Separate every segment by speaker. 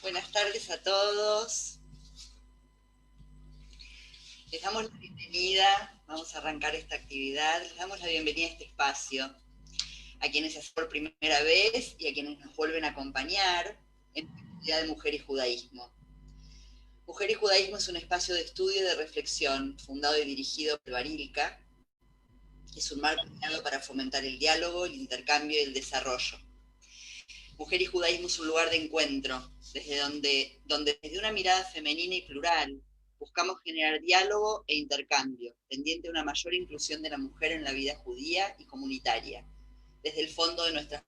Speaker 1: Buenas tardes a todos. Les damos la bienvenida, vamos a arrancar esta actividad, les damos la bienvenida a este espacio, a quienes se hacen por primera vez y a quienes nos vuelven a acompañar en la actividad de Mujer y Judaísmo. Mujer y Judaísmo es un espacio de estudio y de reflexión fundado y dirigido por Barilka. Es un marco creado para fomentar el diálogo, el intercambio y el desarrollo. Mujer y Judaísmo es un lugar de encuentro, desde donde desde una mirada femenina y plural buscamos generar diálogo e intercambio, tendiente a una mayor inclusión de la mujer en la vida judía y comunitaria, desde el fondo de nuestra.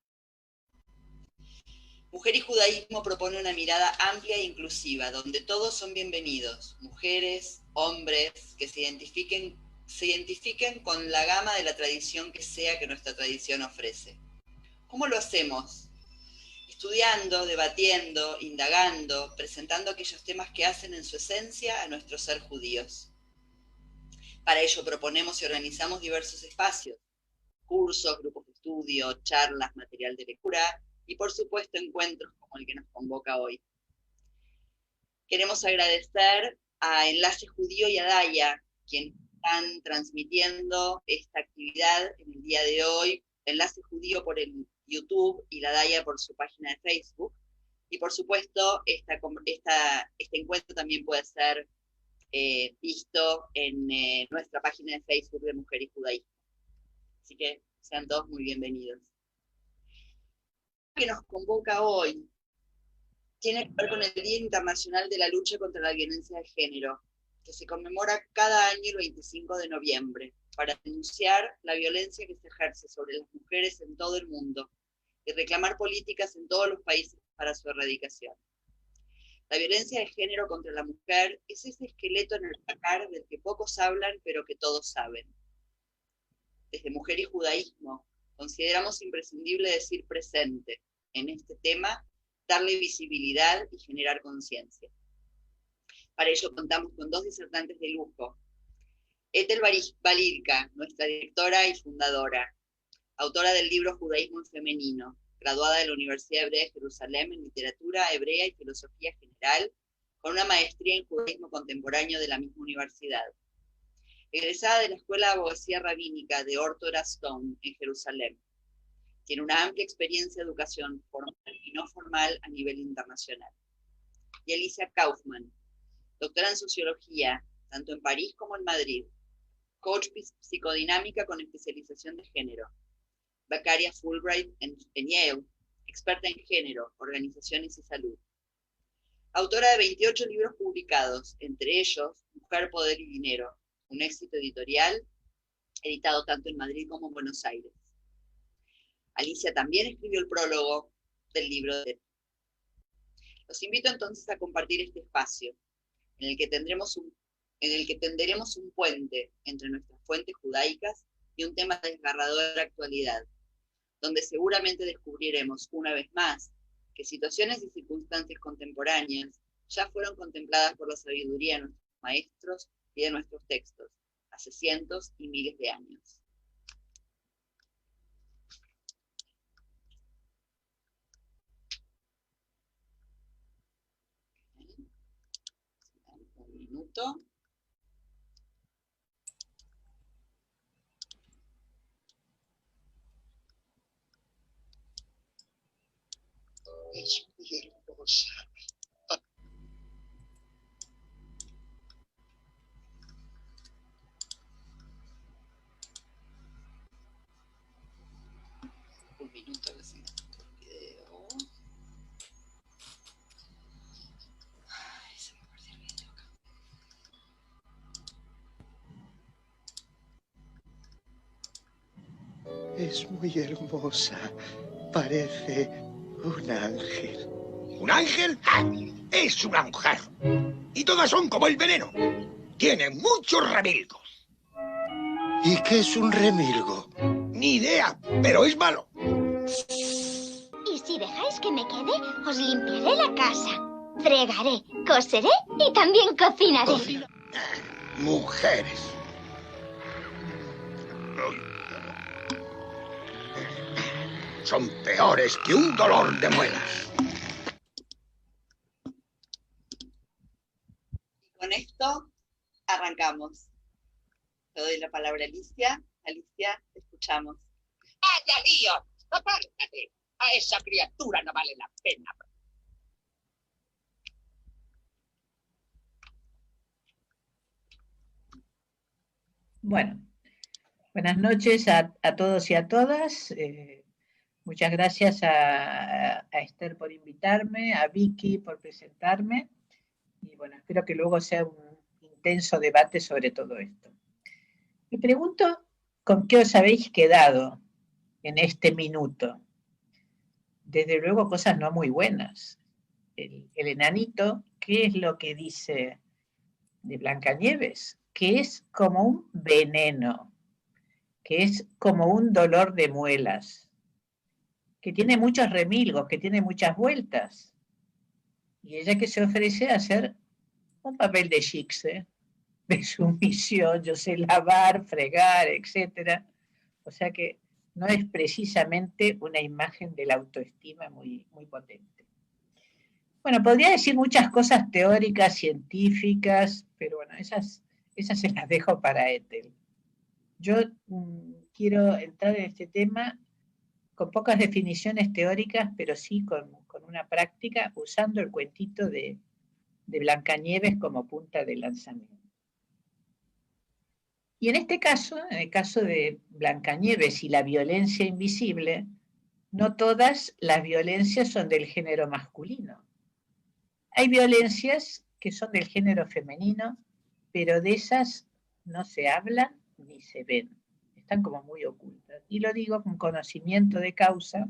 Speaker 1: Mujer y Judaísmo propone una mirada amplia e inclusiva, donde todos son bienvenidos, mujeres, hombres, que se identifiquen con la gama de la tradición que sea que nuestra tradición ofrece. ¿Cómo lo hacemos? Estudiando, debatiendo, indagando, presentando aquellos temas que hacen en su esencia a nuestro ser judíos. Para ello proponemos y organizamos diversos espacios, cursos, grupos de estudio, charlas, material de lectura y por supuesto encuentros como el que nos convoca hoy. Queremos agradecer a Enlace Judío y a Daya, quienes están transmitiendo esta actividad en el día de hoy. Enlace Judío por el YouTube y la Daya por su página de Facebook. Y por supuesto, este encuentro también puede ser visto en nuestra página de Facebook de Mujer y Judaísmo. Así que sean todos muy bienvenidos. Lo que nos convoca hoy tiene que ver con el Día Internacional de la Lucha contra la Violencia de Género, que se conmemora cada año el 25 de noviembre, para denunciar la violencia que se ejerce sobre las mujeres en todo el mundo y reclamar políticas en todos los países para su erradicación. La violencia de género contra la mujer es ese esqueleto en el placar del que pocos hablan, pero que todos saben. Desde Mujer y Judaísmo consideramos imprescindible decir presente en este tema, darle visibilidad y generar conciencia. Para ello contamos con dos disertantes de lujo. Ethel Barilka, nuestra directora y fundadora, autora del libro Judaísmo en Femenino, graduada de la Universidad Hebrea de Jerusalén en Literatura Hebrea y Filosofía General, con una maestría en Judaísmo Contemporáneo de la misma universidad. Egresada de la Escuela de Abogacía Rabínica de Ortora Stone en Jerusalén. Tiene una amplia experiencia de educación formal y no formal a nivel internacional. Y Alicia Kaufman, doctora en Sociología, tanto en París como en Madrid, coach psicodinámica con especialización de género, becaria Fulbright en Yale, experta en género, organizaciones y salud. Autora de 28 libros publicados, entre ellos Mujer, Poder y Dinero, un éxito editorial, editado tanto en Madrid como en Buenos Aires. Alicia también escribió el prólogo del libro de... Los invito entonces a compartir este espacio, en el que tenderemos un puente entre nuestras fuentes judaicas y un tema de desgarradora actualidad, donde seguramente descubriremos una vez más que situaciones y circunstancias contemporáneas ya fueron contempladas por la sabiduría de nuestros maestros y de nuestros textos, hace cientos y miles de años. Un minuto.
Speaker 2: Es muy hermosa.
Speaker 1: Un minuto que se me cortó el video. Ay, se me perdió el video acá.
Speaker 2: Es muy hermosa. Parece un ángel.
Speaker 3: ¿Un ángel? ¡Ah! Es una mujer. Y todas son como el veneno. Tienen muchos remilgos.
Speaker 2: ¿Y qué es un remilgo?
Speaker 3: Ni idea, pero es malo.
Speaker 4: Y si dejáis que me quede, os limpiaré la casa. Fregaré, coseré y también cocinaré.
Speaker 3: Mujeres. Son peores que un dolor de muelas.
Speaker 1: arrancamos. Te doy la palabra a Alicia. Alicia, te escuchamos.
Speaker 3: ¡Vaya lío! ¡Apártate! A esa criatura no vale la pena.
Speaker 5: Bueno, buenas noches a todos y a todas. Muchas gracias a Esther por invitarme, a Vicky por presentarme. Y bueno, espero que luego sea un intenso debate sobre todo esto. Me pregunto con qué os habéis quedado en este minuto. Desde luego cosas no muy buenas. El enanito, ¿qué es lo que dice de Blancanieves? Que es como un veneno, que es como un dolor de muelas, que tiene muchos remilgos, que tiene muchas vueltas. Y ella que se ofrece a hacer un papel de chixe, de sumisión, yo sé lavar, fregar, etc. O sea que no es precisamente una imagen de la autoestima muy, muy potente. Bueno, podría decir muchas cosas teóricas, científicas, pero bueno, esas se las dejo para Ethel. Yo quiero entrar en este tema con pocas definiciones teóricas, pero sí con una práctica, usando el cuentito de Blancanieves como punta de lanzamiento. Y en este caso, en el caso de Blancanieves y la violencia invisible, no todas las violencias son del género masculino. Hay violencias que son del género femenino, pero de esas no se hablan ni se ven. Están como muy ocultas. Y lo digo con conocimiento de causa,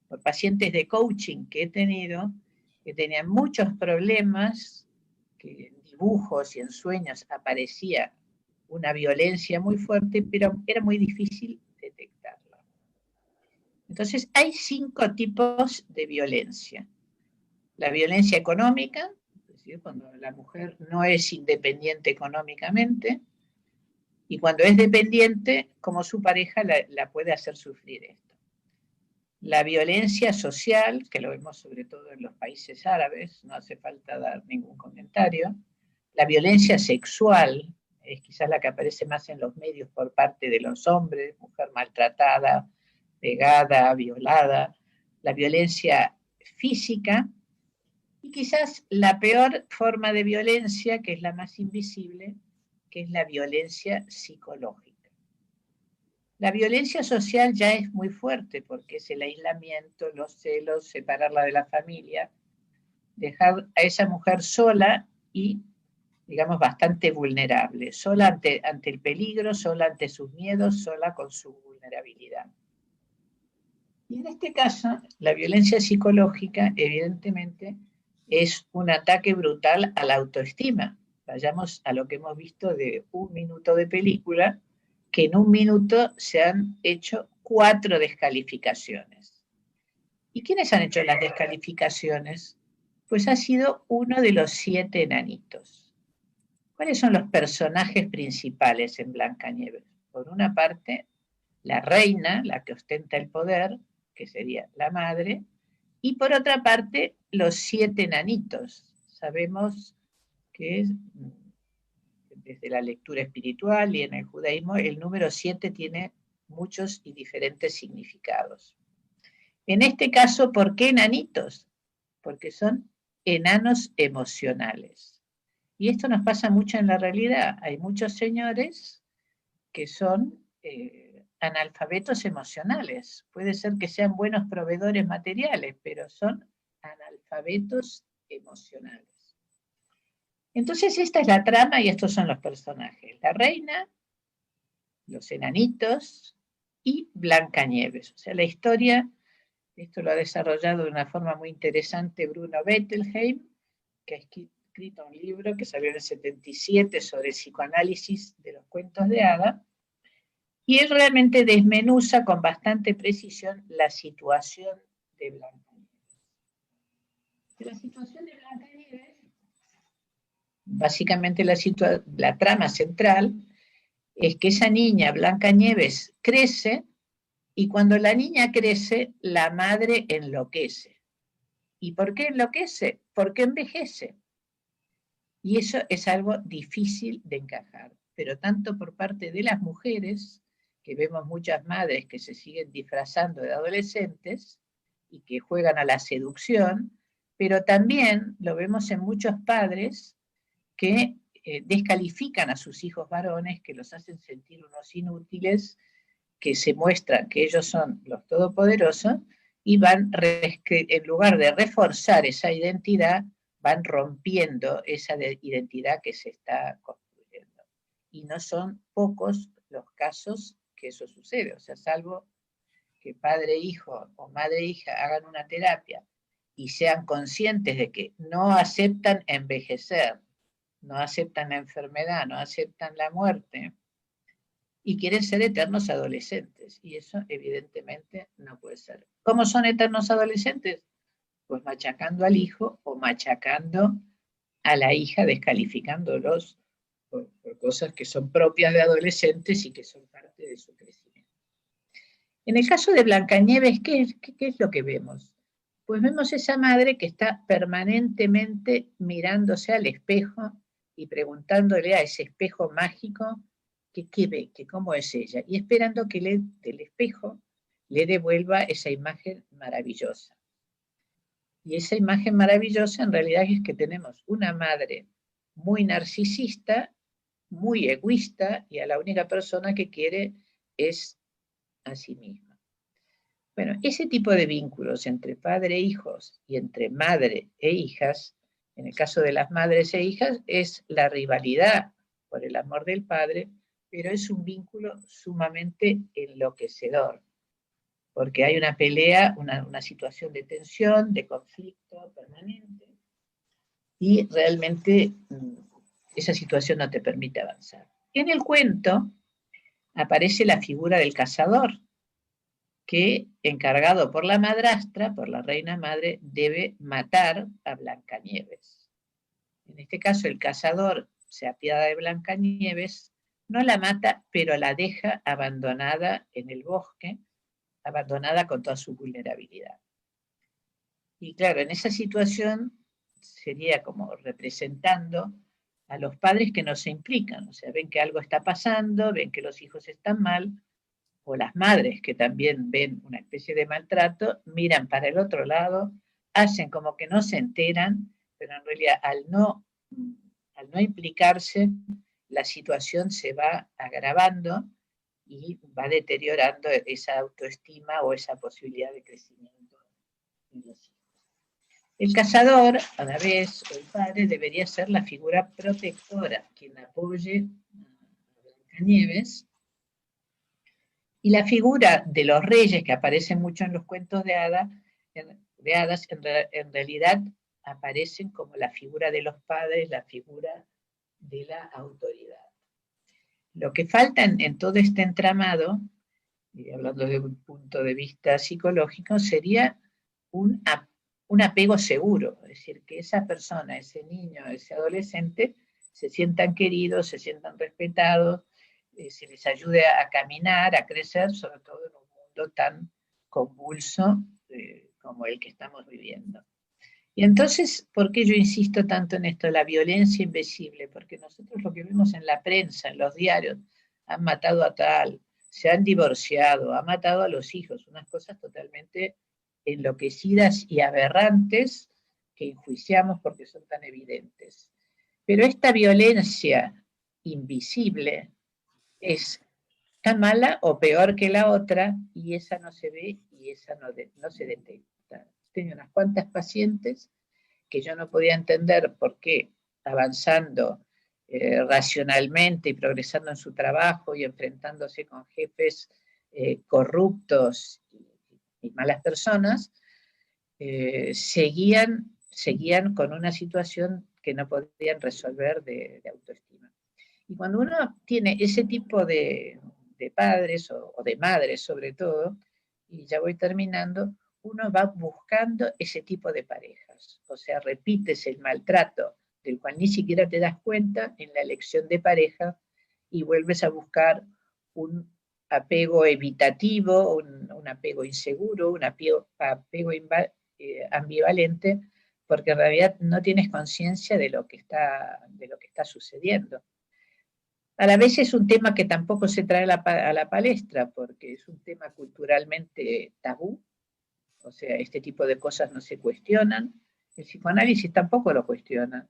Speaker 5: por pacientes de coaching que he tenido, que tenían muchos problemas, que en dibujos y en sueños aparecía una violencia muy fuerte, pero era muy difícil detectarla. Entonces, hay 5 tipos de violencia. La violencia económica, es decir, cuando la mujer no es independiente económicamente, y cuando es dependiente, como su pareja la puede hacer sufrir esto. La violencia social, que lo vemos sobre todo en los países árabes, no hace falta dar ningún comentario. La violencia sexual, es quizás la que aparece más en los medios por parte de los hombres, mujer maltratada, pegada, violada. La violencia física, y quizás la peor forma de violencia, que es la más invisible, que es la violencia psicológica. La violencia social ya es muy fuerte porque es el aislamiento, los celos, separarla de la familia, dejar a esa mujer sola y, digamos, bastante vulnerable, sola ante el peligro, sola ante sus miedos, sola con su vulnerabilidad. Y en este caso, la violencia psicológica, evidentemente, es un ataque brutal a la autoestima. Vayamos a lo que hemos visto de 1 minuto de película, que en 1 minuto se han hecho 4 descalificaciones. ¿Y quiénes han hecho las descalificaciones? Pues ha sido uno de los 7 enanitos. ¿Cuáles son los personajes principales en Blancanieves? Por una parte, la reina, la que ostenta el poder, que sería la madre, y por otra parte, los 7 enanitos. Sabemos que desde la lectura espiritual y en el judaísmo, el número 7 tiene muchos y diferentes significados. En este caso, ¿por qué enanitos? Porque son enanos emocionales. Y esto nos pasa mucho en la realidad. Hay muchos señores que son analfabetos emocionales. Puede ser que sean buenos proveedores materiales, pero son analfabetos emocionales. Entonces esta es la trama y estos son los personajes. La reina, los enanitos y Blancanieves. O sea, la historia, esto lo ha desarrollado de una forma muy interesante Bruno Bettelheim, que ha escrito un libro que salió en el 77 sobre el psicoanálisis de los cuentos de hadas, y él realmente desmenuza con bastante precisión la situación de Blancanieves. La situación de Blancanieves, básicamente la trama central, es que esa niña, Blancanieves, crece, y cuando la niña crece, la madre enloquece. ¿Y por qué enloquece? Porque envejece. Y eso es algo difícil de encajar, pero tanto por parte de las mujeres, que vemos muchas madres que se siguen disfrazando de adolescentes y que juegan a la seducción, pero también lo vemos en muchos padres que descalifican a sus hijos varones, que los hacen sentir unos inútiles, que se muestran que ellos son los todopoderosos, y van, en lugar de reforzar esa identidad, van rompiendo esa identidad que se está construyendo. Y no son pocos los casos que eso sucede, o sea, salvo que padre e hijo o madre e hija hagan una terapia y sean conscientes de que no aceptan envejecer, no aceptan la enfermedad, no aceptan la muerte, y quieren ser eternos adolescentes, y eso evidentemente no puede ser. ¿Cómo son eternos adolescentes? Pues machacando al hijo o machacando a la hija, descalificándolos por cosas que son propias de adolescentes y que son parte de su crecimiento. En el caso de Blancanieves, ¿qué es lo que vemos? Pues vemos esa madre que está permanentemente mirándose al espejo y preguntándole a ese espejo mágico qué ve, que cómo es ella, y esperando que del espejo le devuelva esa imagen maravillosa. Y esa imagen maravillosa en realidad es que tenemos una madre muy narcisista, muy egoísta, y a la única persona que quiere es a sí misma. Bueno, ese tipo de vínculos entre padre e hijos y entre madre e hijas, en el caso de las madres e hijas, es la rivalidad por el amor del padre, pero es un vínculo sumamente enloquecedor, porque hay una pelea, una situación de tensión, de conflicto permanente, y realmente esa situación no te permite avanzar. En el cuento aparece la figura del cazador, que, encargado por la madrastra, por la reina madre, debe matar a Blancanieves. En este caso, el cazador se apiada de Blancanieves, no la mata, pero la deja abandonada en el bosque, abandonada con toda su vulnerabilidad. Y claro, en esa situación sería como representando a los padres que no se implican, o sea, ven que algo está pasando, ven que los hijos están mal, o las madres que también ven una especie de maltrato, miran para el otro lado, hacen como que no se enteran, pero en realidad al no implicarse, la situación se va agravando y va deteriorando esa autoestima o esa posibilidad de crecimiento en los hijos. El cazador, a la vez, o el padre, debería ser la figura protectora, quien apoye a Blancanieves. Y la figura de los reyes, que aparecen mucho en los cuentos de hadas, en realidad aparecen como la figura de los padres, la figura de la autoridad. Lo que falta en todo este entramado, y hablando desde un punto de vista psicológico, sería un apego seguro, es decir, que esa persona, ese niño, ese adolescente, se sientan queridos, se sientan respetados, se les ayude a caminar, a crecer, sobre todo en un mundo tan convulso como el que estamos viviendo. Y entonces, ¿por qué yo insisto tanto en esto? La violencia invisible, porque nosotros lo que vemos en la prensa, en los diarios, han matado a tal, se han divorciado, han matado a los hijos, unas cosas totalmente enloquecidas y aberrantes que enjuiciamos porque son tan evidentes. Pero esta violencia invisible es tan mala o peor que la otra, y esa no se ve y esa no se detecta. Tengo unas cuantas pacientes que yo no podía entender por qué, avanzando racionalmente y progresando en su trabajo y enfrentándose con jefes corruptos y malas personas, seguían con una situación que no podían resolver de autoestima. Y cuando uno tiene ese tipo de padres o de madres sobre todo, y ya voy terminando, uno va buscando ese tipo de parejas. O sea, repites el maltrato del cual ni siquiera te das cuenta en la elección de pareja y vuelves a buscar un apego evitativo, un apego inseguro, un apego ambivalente porque en realidad no tienes conciencia de lo que está sucediendo. A la vez es un tema que tampoco se trae a la palestra, porque es un tema culturalmente tabú, o sea, este tipo de cosas no se cuestionan, el psicoanálisis tampoco lo cuestiona,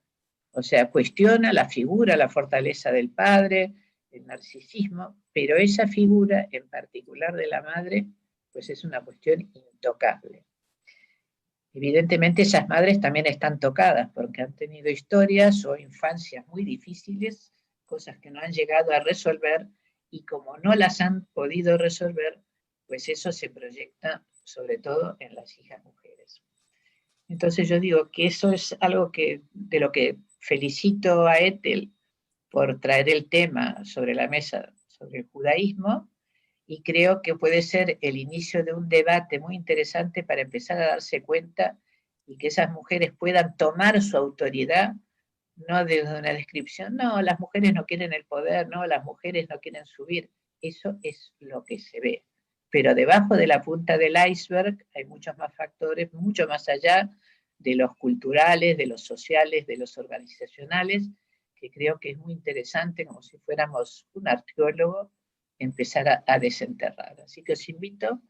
Speaker 5: o sea, cuestiona la figura, la fortaleza del padre, el narcisismo, pero esa figura en particular de la madre, pues es una cuestión intocable. Evidentemente esas madres también están tocadas, porque han tenido historias o infancias muy difíciles, cosas que no han llegado a resolver, y como no las han podido resolver, pues eso se proyecta sobre todo en las hijas mujeres. Entonces yo digo que eso es algo de lo que felicito a Ethel por traer el tema sobre la mesa, sobre el judaísmo, y creo que puede ser el inicio de un debate muy interesante para empezar a darse cuenta y que esas mujeres puedan tomar su autoridad, no desde una descripción, no, las mujeres no quieren el poder, no, las mujeres no quieren subir, eso es lo que se ve. Pero debajo de la punta del iceberg hay muchos más factores, mucho más allá de los culturales, de los sociales, de los organizacionales, que creo que es muy interesante, como si fuéramos un arqueólogo, empezar a desenterrar. Así que os invito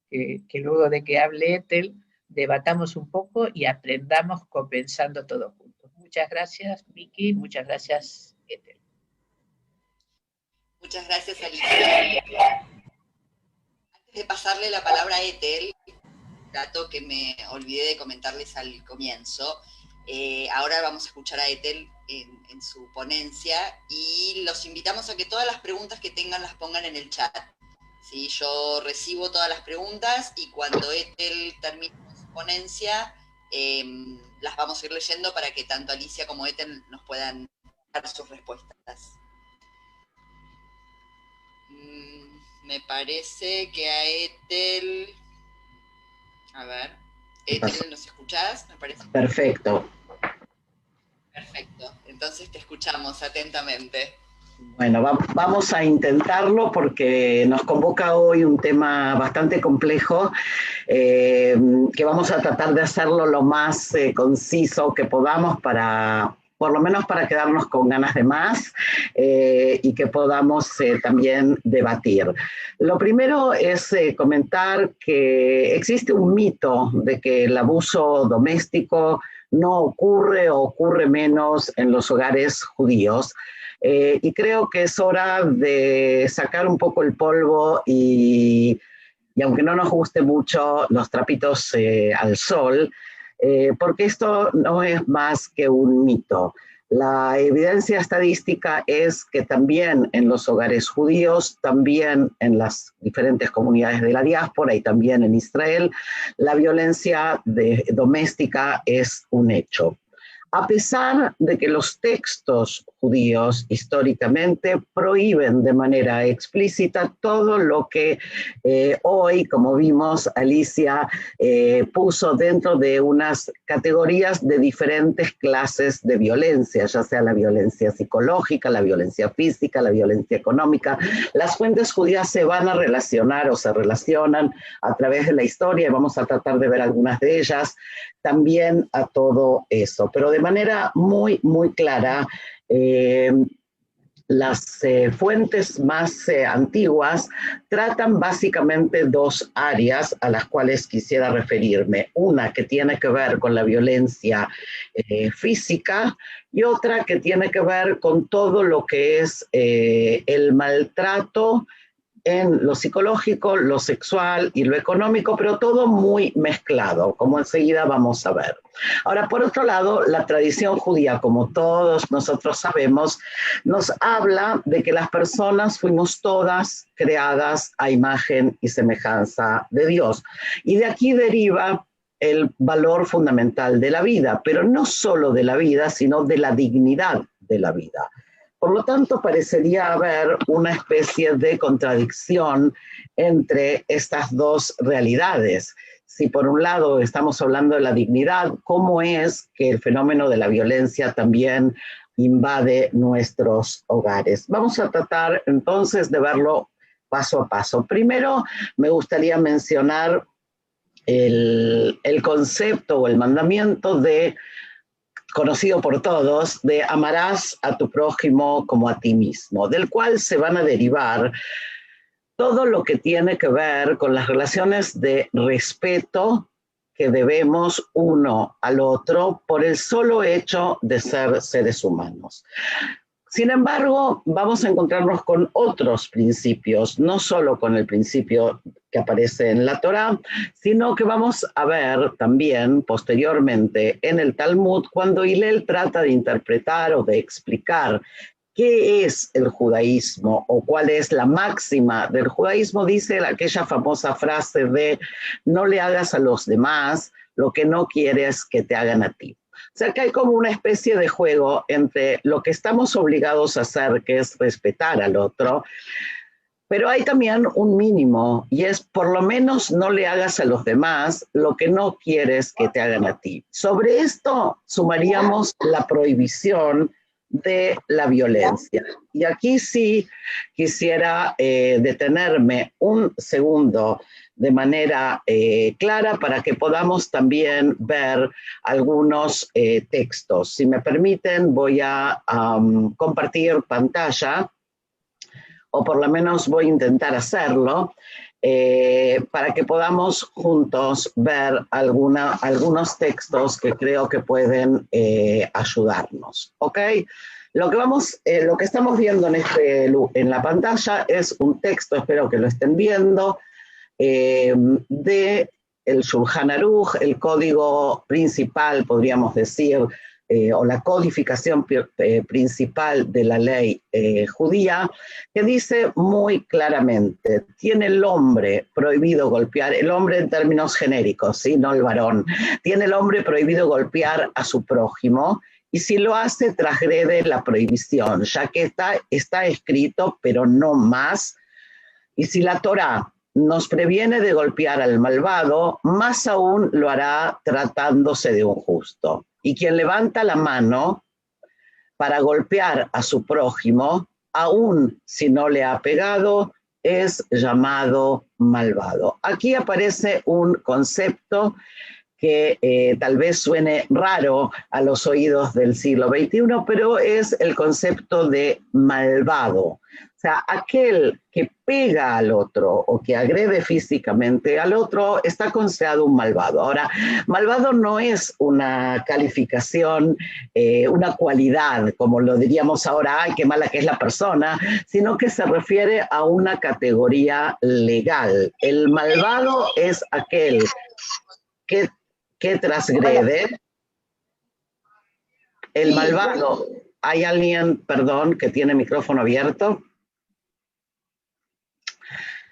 Speaker 5: que luego de que hable Ethel, debatamos un poco y aprendamos compensando todo juntos. Muchas gracias, Vicky, muchas gracias, Ethel.
Speaker 1: Muchas gracias, Alicia. Antes de pasarle la palabra a Ethel, dato que me olvidé de comentarles al comienzo, ahora vamos a escuchar a Ethel en su ponencia, y los invitamos a que todas las preguntas que tengan las pongan en el chat. ¿Sí? Yo recibo todas las preguntas y cuando Ethel termine su ponencia, las vamos a ir leyendo para que tanto Alicia como Ethel nos puedan dar sus respuestas. Me parece que a Ethel... A ver, Ethel, ¿nos escuchás? Me parece.
Speaker 6: Perfecto.
Speaker 1: Perfecto, entonces te escuchamos atentamente.
Speaker 6: Bueno, vamos a intentarlo porque nos convoca hoy un tema bastante complejo, que vamos a tratar de hacerlo lo más conciso que podamos para, por lo menos para quedarnos con ganas de más y que podamos también debatir. Lo primero es comentar que existe un mito de que el abuso doméstico no ocurre o ocurre menos en los hogares judíos. Y creo que es hora de sacar un poco el polvo y aunque no nos guste mucho, los trapitos al sol, porque esto no es más que un mito. La evidencia estadística es que también en los hogares judíos, también en las diferentes comunidades de la diáspora y también en Israel, la violencia doméstica es un hecho. A pesar de que los textos judíos históricamente prohíben de manera explícita todo lo que hoy, como vimos, Alicia puso dentro de unas categorías de diferentes clases de violencia, ya sea la violencia psicológica, la violencia física, la violencia económica. Las fuentes judías se van a relacionar o se relacionan a través de la historia y vamos a tratar de ver algunas de ellas también a todo eso, pero de manera muy, muy clara, las fuentes más antiguas tratan básicamente dos áreas a las cuales quisiera referirme. Una que tiene que ver con la violencia física y otra que tiene que ver con todo lo que es el maltrato en lo psicológico, lo sexual y lo económico, pero todo muy mezclado, como enseguida vamos a ver. Ahora, por otro lado, la tradición judía, como todos nosotros sabemos, nos habla de que las personas fuimos todas creadas a imagen y semejanza de Dios. Y de aquí deriva el valor fundamental de la vida, pero no solo de la vida, sino de la dignidad de la vida. Por lo tanto, parecería haber una especie de contradicción entre estas dos realidades. Si por un lado estamos hablando de la dignidad, ¿cómo es que el fenómeno de la violencia también invade nuestros hogares? Vamos a tratar entonces de verlo paso a paso. Primero, me gustaría mencionar el concepto o el mandamiento conocido por todos, de amarás a tu prójimo como a ti mismo, del cual se van a derivar todo lo que tiene que ver con las relaciones de respeto que debemos uno al otro por el solo hecho de ser seres humanos. Sin embargo, vamos a encontrarnos con otros principios, no solo con el principio que aparece en la Torá, sino que vamos a ver también posteriormente en el Talmud, cuando Hillel trata de interpretar o de explicar qué es el judaísmo o cuál es la máxima del judaísmo, dice aquella famosa frase de no le hagas a los demás lo que no quieres que te hagan a ti. O sea que hay como una especie de juego entre lo que estamos obligados a hacer, que es respetar al otro, pero hay también un mínimo, y es por lo menos no le hagas a los demás lo que no quieres que te hagan a ti. Sobre esto sumaríamos la prohibición de la violencia. Y aquí sí quisiera detenerme un segundo de manera clara para que podamos también ver algunos textos. Si me permiten, voy a compartir pantalla, o por lo menos voy a intentar hacerlo, para que podamos juntos ver algunos textos que creo que pueden ayudarnos. ¿Ok? Lo que estamos viendo en la pantalla es un texto, espero que lo estén viendo, de el Shulchan Aruch, el código principal, podríamos decir, o la codificación principal de la ley judía, que dice muy claramente, tiene el hombre prohibido golpear, el hombre en términos genéricos, ¿sí? No el varón, tiene el hombre prohibido golpear a su prójimo, y si lo hace, transgrede la prohibición, ya que está escrito, pero no más, y si la Torá nos previene de golpear al malvado, más aún lo hará tratándose de un justo. Y quien levanta la mano para golpear a su prójimo, aun si no le ha pegado, es llamado malvado. Aquí aparece un concepto que tal vez suene raro a los oídos del siglo XXI, pero es el concepto de malvado. O sea, aquel que pega al otro o que agrede físicamente al otro está considerado un malvado. Ahora, malvado no es una calificación, una cualidad, como lo diríamos ahora, ay, qué mala que es la persona, sino que se refiere a una categoría legal. El malvado es aquel que transgrede. El malvado, ¿hay alguien, perdón, que tiene micrófono abierto?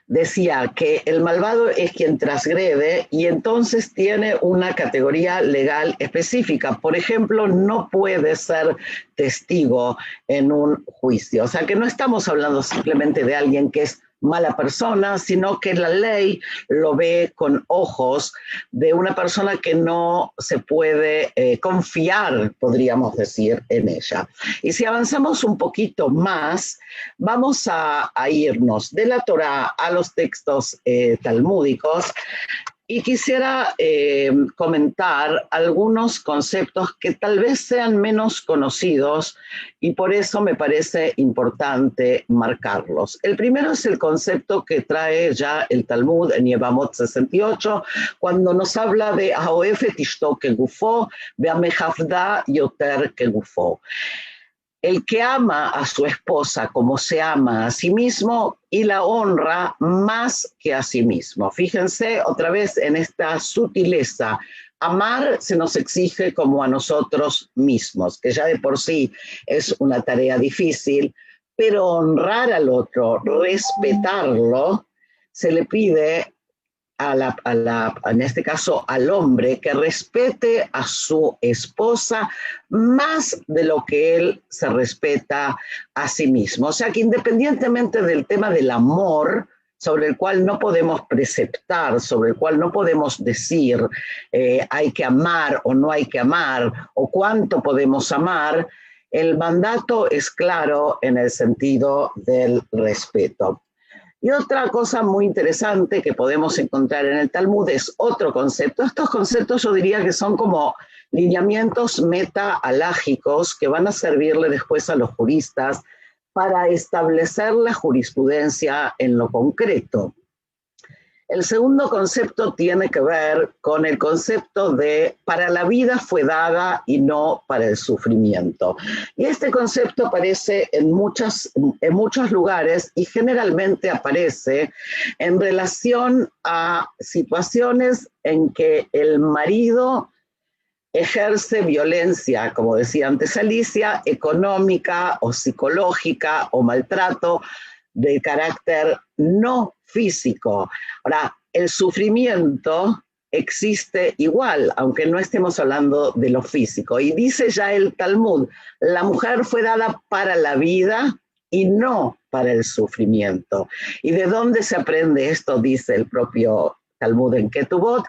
Speaker 6: Decía que el malvado es quien transgrede y entonces tiene una categoría legal específica. Por ejemplo, no puede ser testigo en un juicio. O sea que no estamos hablando simplemente de alguien que es mala persona, sino que la ley lo ve con ojos de una persona que no se puede confiar, podríamos decir, en ella. Y si avanzamos un poquito más, vamos a irnos de la Torá a los textos talmúdicos. Y quisiera comentar algunos conceptos que tal vez sean menos conocidos y por eso me parece importante marcarlos. El primero es el concepto que trae ya el Talmud en Yevamot 68, cuando nos habla de Haoef et ishto kegufo, ve'amechavda yoter kegufo. El que ama a su esposa como se ama a sí mismo y la honra más que a sí mismo. Fíjense otra vez en esta sutileza. Amar se nos exige como a nosotros mismos, que ya de por sí es una tarea difícil, pero honrar al otro, respetarlo, se le pide en este caso al hombre, que respete a su esposa más de lo que él se respeta a sí mismo. O sea que independientemente del tema del amor, sobre el cual no podemos preceptar, sobre el cual no podemos decir hay que amar o no hay que amar, o cuánto podemos amar, el mandato es claro en el sentido del respeto. Y otra cosa muy interesante que podemos encontrar en el Talmud es otro concepto. Estos conceptos yo diría que son como lineamientos meta-alágicos que van a servirle después a los juristas para establecer la jurisprudencia en lo concreto. El segundo concepto tiene que ver con el concepto de para la vida fue dada y no para el sufrimiento. Y este concepto aparece en muchos lugares y generalmente aparece en relación a situaciones en que el marido ejerce violencia, como decía antes Alicia, económica o psicológica o maltrato de carácter no físico. Ahora, el sufrimiento existe igual, aunque no estemos hablando de lo físico. Y dice ya el Talmud, la mujer fue dada para la vida y no para el sufrimiento. ¿Y de dónde se aprende esto? Dice el propio Talmud en Ketubot,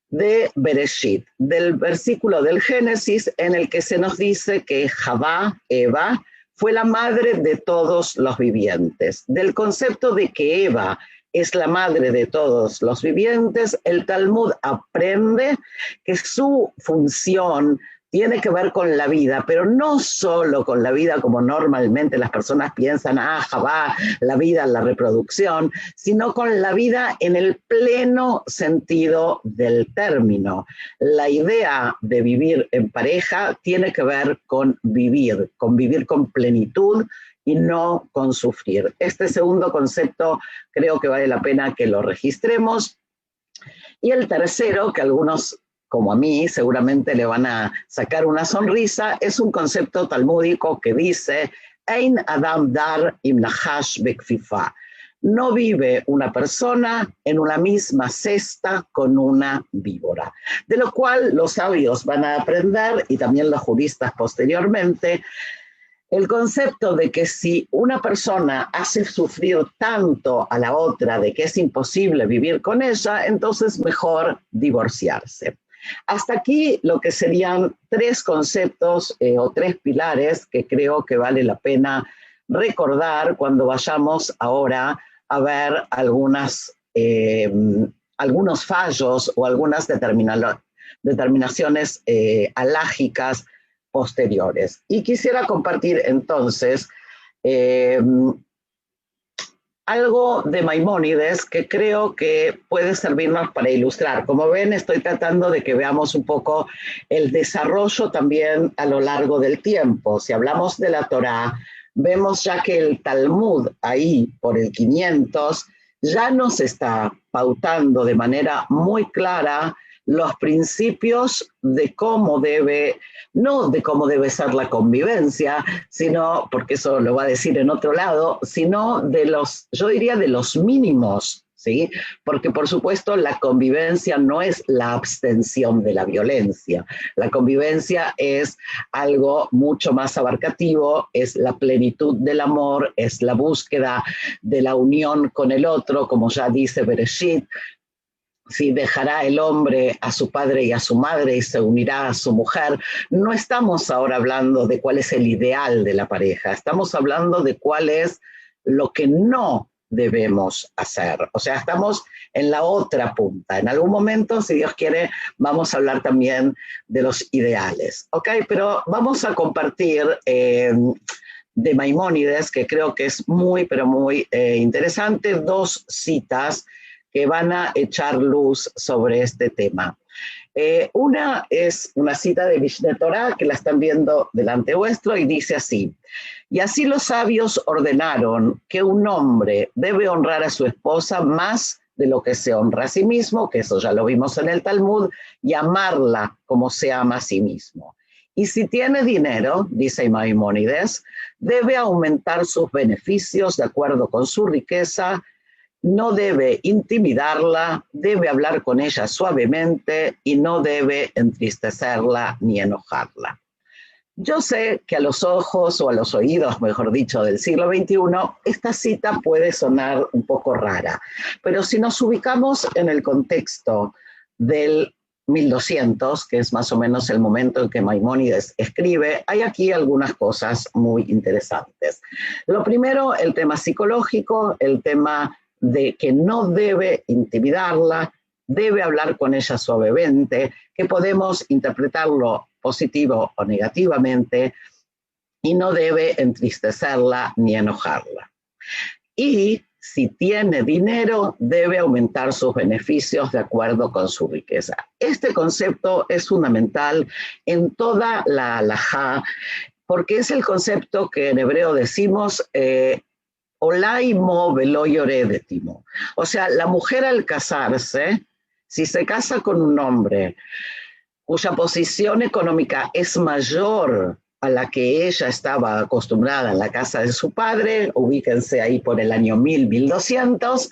Speaker 6: de Bereshit, del versículo del Génesis en el que se nos dice que Javá, Eva, fue la madre de todos los vivientes. Del concepto de que Eva es la madre de todos los vivientes, el Talmud aprende que su función tiene que ver con la vida, pero no solo con la vida como normalmente las personas piensan, Javá, la vida, la reproducción, sino con la vida en el pleno sentido del término. La idea de vivir en pareja tiene que ver con vivir con plenitud y no con sufrir. Este segundo concepto creo que vale la pena que lo registremos. Y el tercero, que algunos como a mí, seguramente le van a sacar una sonrisa, es un concepto talmúdico que dice, Ein Adam Dar im Nahash Bekfifa. No vive una persona en una misma cesta con una víbora. De lo cual los sabios van a aprender, y también los juristas posteriormente, el concepto de que si una persona hace sufrir tanto a la otra de que es imposible vivir con ella, entonces mejor divorciarse. Hasta aquí lo que serían tres conceptos o tres pilares que creo que vale la pena recordar cuando vayamos ahora a ver algunos fallos o algunas determinaciones alágicas posteriores. Y quisiera compartir entonces algo de Maimónides que creo que puede servirnos para ilustrar. Como ven, estoy tratando de que veamos un poco el desarrollo también a lo largo del tiempo. Si hablamos de la Torá, vemos ya que el Talmud, ahí por el 500, ya nos está pautando de manera muy clara los principios de cómo debe, no de cómo debe ser la convivencia, sino, porque eso lo va a decir en otro lado, sino de los, yo diría de los mínimos, ¿sí? Porque por supuesto la convivencia no es la abstención de la violencia, la convivencia es algo mucho más abarcativo, es la plenitud del amor, es la búsqueda de la unión con el otro, como ya dice Bereshit, si dejará el hombre a su padre y a su madre y se unirá a su mujer. No estamos ahora hablando de cuál es el ideal de la pareja, estamos hablando de cuál es lo que no debemos hacer. O sea, estamos en la otra punta. En algún momento, si Dios quiere, vamos a hablar también de los ideales. ¿Ok? Pero vamos a compartir de Maimónides, que creo que es muy, pero muy interesante, dos citas que van a echar luz sobre este tema. Una es una cita de Mishneh Torah, que la están viendo delante vuestro, y dice así: y así los sabios ordenaron que un hombre debe honrar a su esposa más de lo que se honra a sí mismo, que eso ya lo vimos en el Talmud, y amarla como se ama a sí mismo. Y si tiene dinero, dice Maimónides, debe aumentar sus beneficios de acuerdo con su riqueza. No debe intimidarla, debe hablar con ella suavemente y no debe entristecerla ni enojarla. Yo sé que a los ojos, o a los oídos, mejor dicho, del siglo XXI, esta cita puede sonar un poco rara, pero si nos ubicamos en el contexto del 1200, que es más o menos el momento en que Maimónides escribe, hay aquí algunas cosas muy interesantes. Lo primero, el tema psicológico, el tema de que no debe intimidarla, debe hablar con ella suavemente, que podemos interpretarlo positivo o negativamente, y no debe entristecerla ni enojarla. Y si tiene dinero, debe aumentar sus beneficios de acuerdo con su riqueza. Este concepto es fundamental en toda la halajá, porque es el concepto que en hebreo decimos olaimo velo yoredetimo. O sea, la mujer al casarse, si se casa con un hombre cuya posición económica es mayor a la que ella estaba acostumbrada en la casa de su padre, ubíquense ahí por el año 1000, 1200,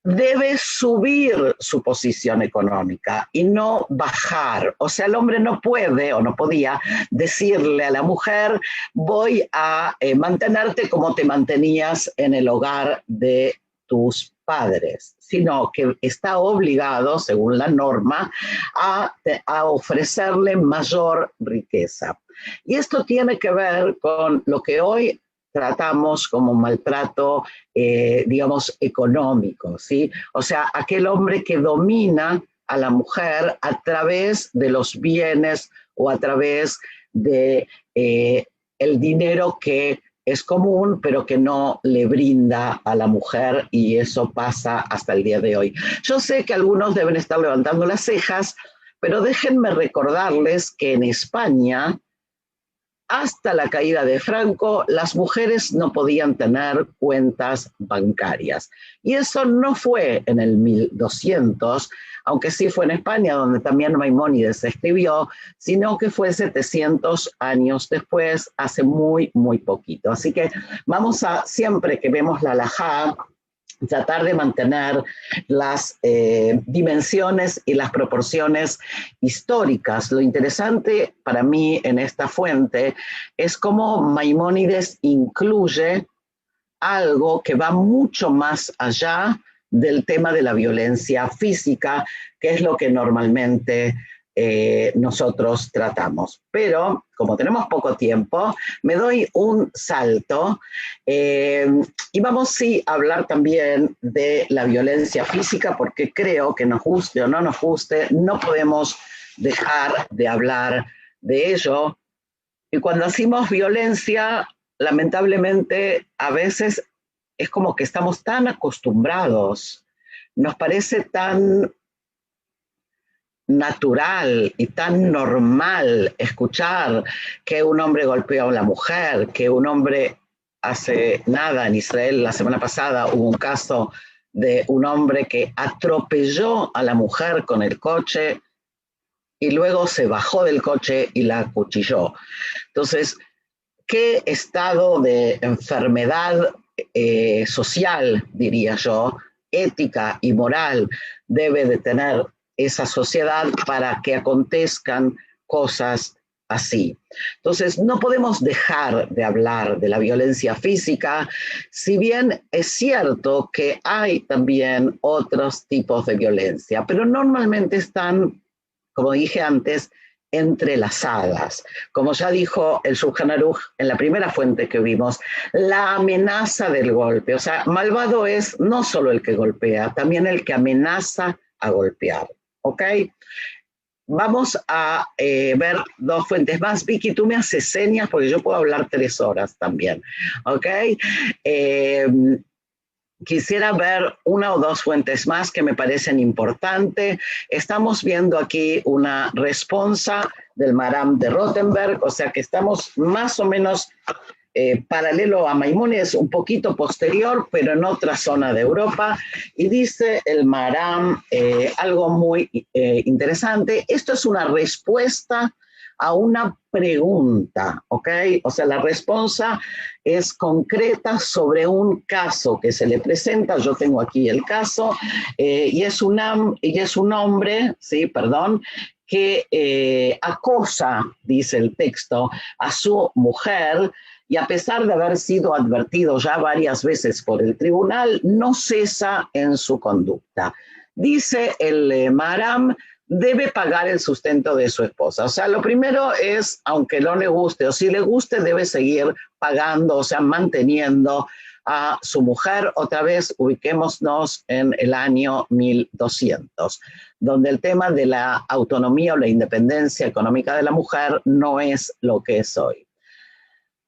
Speaker 6: debe subir su posición económica y no bajar. O sea, el hombre no puede o no podía decirle a la mujer, voy a mantenerte como te mantenías en el hogar de tus padres, sino que está obligado, según la norma, a ofrecerle mayor riqueza. Y esto tiene que ver con lo que hoy tratamos como maltrato, digamos, económico, ¿sí? O sea, aquel hombre que domina a la mujer a través de los bienes o a través de el dinero que es común, pero que no le brinda a la mujer, y eso pasa hasta el día de hoy. Yo sé que algunos deben estar levantando las cejas, pero déjenme recordarles que en España, hasta la caída de Franco, las mujeres no podían tener cuentas bancarias. Y eso no fue en el 1200, aunque sí fue en España, donde también Maimónides escribió, sino que fue 700 años después, hace muy, muy poquito. Así que vamos a, siempre que vemos la halajá, tratar de mantener las dimensiones y las proporciones históricas. Lo interesante para mí en esta fuente es cómo Maimónides incluye algo que va mucho más allá del tema de la violencia física, que es lo que normalmente nosotros tratamos. Pero, como tenemos poco tiempo, me doy un salto y vamos sí a hablar también de la violencia física, porque creo que nos guste o no nos guste, no podemos dejar de hablar de ello. Y cuando decimos violencia, lamentablemente a veces es como que estamos tan acostumbrados, nos parece tan natural y tan normal escuchar que un hombre golpeó a una mujer, que un hombre hace nada en Israel, la semana pasada hubo un caso de un hombre que atropelló a la mujer con el coche y luego se bajó del coche y la acuchilló. Entonces, ¿qué estado de enfermedad social, diría yo, ética y moral debe de tener esa sociedad para que acontezcan cosas así? Entonces, no podemos dejar de hablar de la violencia física, si bien es cierto que hay también otros tipos de violencia, pero normalmente están, como dije antes, entrelazadas. Como ya dijo el Shulchan Aruch en la primera fuente que vimos, la amenaza del golpe. O sea, malvado es no solo el que golpea, también el que amenaza a golpear. ¿Ok? Vamos a ver dos fuentes más. Vicky, tú me haces señas porque yo puedo hablar 3 horas también. ¿Ok? Quisiera ver 1 o 2 fuentes más que me parecen importantes. Estamos viendo aquí una responsa del Maram de Rothenberg, o sea que estamos más o menos paralelo a Maimónides, un poquito posterior, pero en otra zona de Europa. Y dice el Maram algo muy interesante. Esto es una respuesta a una pregunta, ¿ok? O sea, la respuesta es concreta sobre un caso que se le presenta. Yo tengo aquí el caso, y es un hombre, sí, perdón, que acosa, dice el texto, a su mujer, y a pesar de haber sido advertido ya varias veces por el tribunal, no cesa en su conducta. Dice el Maram, debe pagar el sustento de su esposa. O sea, lo primero es, aunque no le guste o si le guste, debe seguir pagando, o sea, manteniendo a su mujer. Otra vez ubiquémonos en el año 1200, donde el tema de la autonomía o la independencia económica de la mujer no es lo que es hoy.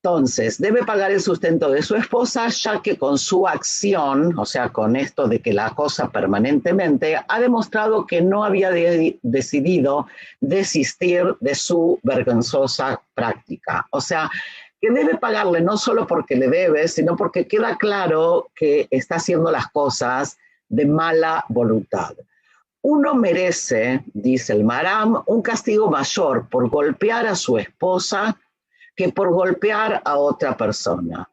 Speaker 6: Entonces, debe pagar el sustento de su esposa, ya que con su acción, o sea, con esto de que la acosa permanentemente, ha demostrado que no había decidido desistir de su vergonzosa práctica. O sea, que debe pagarle no solo porque le debe, sino porque queda claro que está haciendo las cosas de mala voluntad. Uno merece, dice el Maram, un castigo mayor por golpear a su esposa que por golpear a otra persona,